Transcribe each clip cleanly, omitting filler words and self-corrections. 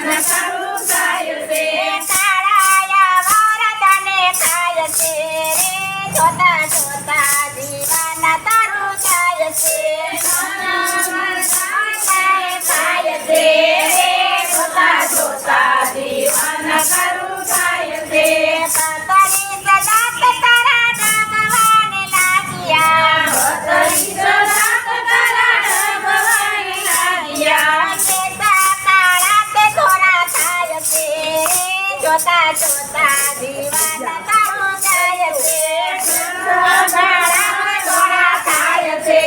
જીવન તારું જાય છે કાળાયા વરદાને ખાય છે રે જોતા જોતા જીવન તારું જાય છે ખાય છે રે જોતા જોતા જીવન તારું જાય છે પતરી સદાત તારા ભગવાન લાગ્યા પતરી સદાત તારા ભગવાન લાગ્યા કેસા કાળા તે ધોળા થાય છે જોતા જોતા જીવન તારું જાય છે કાળા ધોળા થાય છે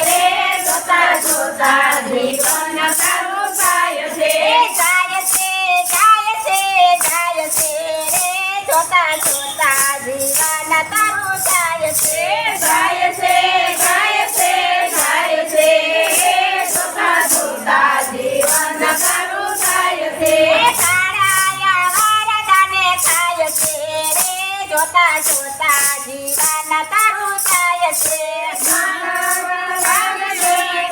રે જોતા જોતા જીવન તારું જાય છે જાય છે જાય છે જાય છે રે જોતા જોતા જીવન તારું જાય છે જાય છે જાય છે જાય છે જોતા જોતા જીવન તારું જાય છે કાળાયા વરદાને ખાય છે રે જોતા જોતા જીવન તારું જાય છે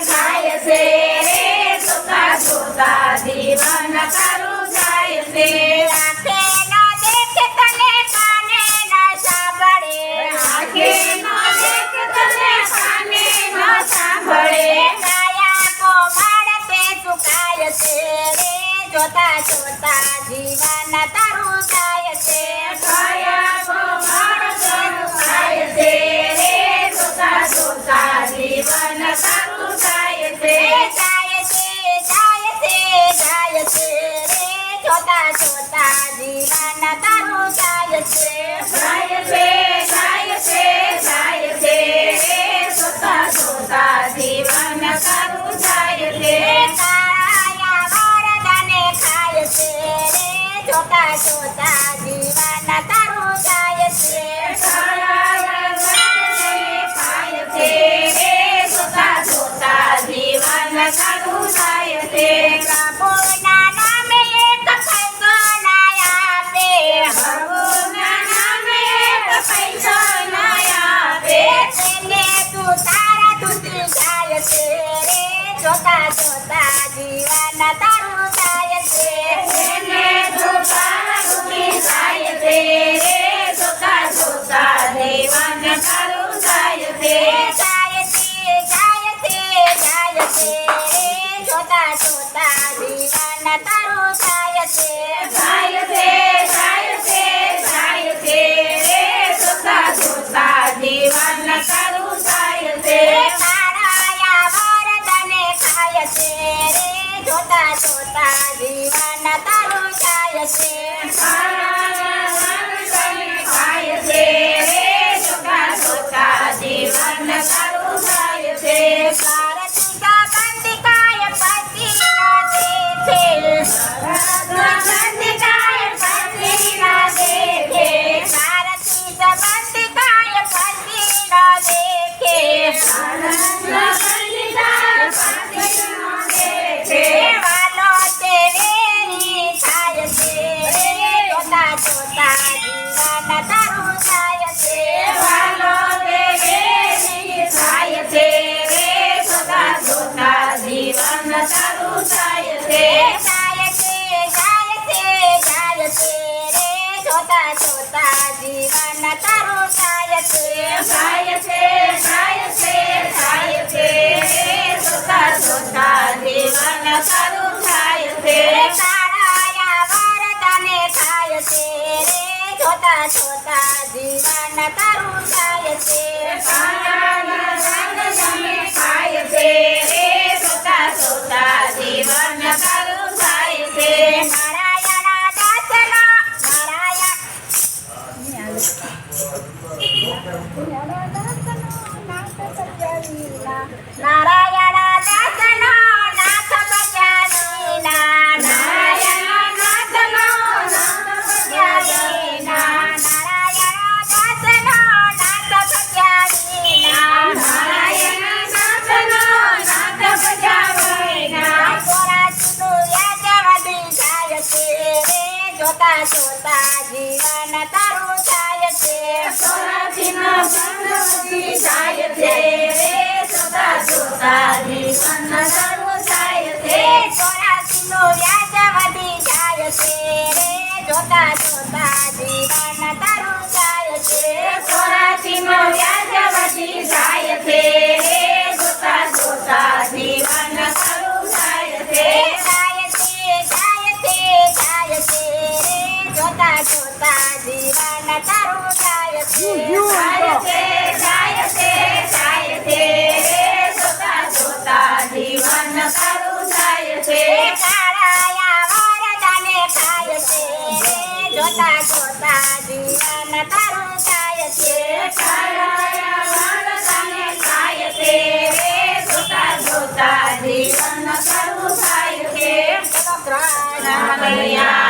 જાય છે રે જોતા જોતા જીવન તારું જાય છે આંખે ન દેખે તને કાને ન સાંભળે આંખે ન દેખ તને કાને ન સાંભળે કાયા કોમળ તે સુકાય છે રે જોતા જોતા જીવન તારું જાય છે કાયા કોમળ તેનું થાય છે રે જોતા જોતા જીવન તારું જાય છે જાય છે જાય છે જાય છે રે જોતા જોતા જીવન તારું જાય છે જાય છે જાય છે જાય છે રે જોતા જોતા જીવન તારું જાય છે કાળાયા વરદાને ખાય છે રે જોતા જોતા જીવન તારું જાય છે ખાય છે રે જોતા જોતા જીવન તારું જાય છે પ્રભુના નામે એક પૈસો ના આપે પ્રભુના નામે પૈસો ન આપે તેને તું તારા તૂટી જાય છે રે જોતા જોતા જીવન તારું જાય છે એને દુકાન દુખી જાય છે રે જોતા જોતા જીવન તારું જાય છે જાય છે જાય છે જાય છે રે જોતા જોતા જીવન તારું જાય છે જાય છે જાય છે જાય છે રે જોતા જોતા જીવન તારું જાય છે કાળાયા વરદાને ખાય છે રે જોતા જોતા જીવન તારું જાય છે ખાય છે રે જોતા જોતા જીવન તારું જાય છે ભારતીકા બંદિકાય પતિ ન દેખે બંદિકાય પતિ ના દેખે ભારતીકા બંદિકાય પતિ ન દેખે બંદિકાય પતિ ના દેખે વાલો તે વેરી થાય છે રે જોતા જોતા જીવન તારું જાય છે વાલો દેવેની થાય છે રે જોતા જોતા જીવન તારું જાય છે જાય છે જાય છે જાય છે રે જોતા જોતા જીવન તારું જાય છે જાય છે જાય છે જાય છે રે જોતા જોતા જીવન તારું જાય છે કાળાયા વરદાને ખાય છે રે જોતા જોતા જીવન તારું જાય છે ખાય છે રે જોતા જોતા જીવન તારું જાય છે નારાયણ દાસનો નારાયણ દાસનો નાથ ભજવીના નારાયણ નાથનો ભજવીના નારાયણ દાસનો નાથ ભજવીના નારાયણ નાથનો નાથ ભજાવૈના ચોરાસીનું વ્યાજ વધી જાય છે રે જોતા જોતા જીવન તારું જાય છે સોરાસીનો બંધ જાય છે રે જોતા જોતા જીવન તારું જાય છે ચોરાસીનું વ્યાજ વધી જાય જોતા જોતા જીવન તારું જાય છે. 84 વ્યાજ વધી જાય છે રે જોતા જોતા જીવન તારું જાય છે. જાય છે જાય છે જાય છે રે જોતા જોતા જીવન તારું જાય છે. જાય છે જાય છે જાય છે રે જોતા જોતા જીવન તારું જાય છે. કાળાયા વરદાને ખાય છે રે જોતા જોતા જીવન તારું જાય છે. કાળાયા વરદાને ખાય છે રે જોતા જોતા જીવન તારું થાય છે. ચલો કૃષ્ણ કનૈયા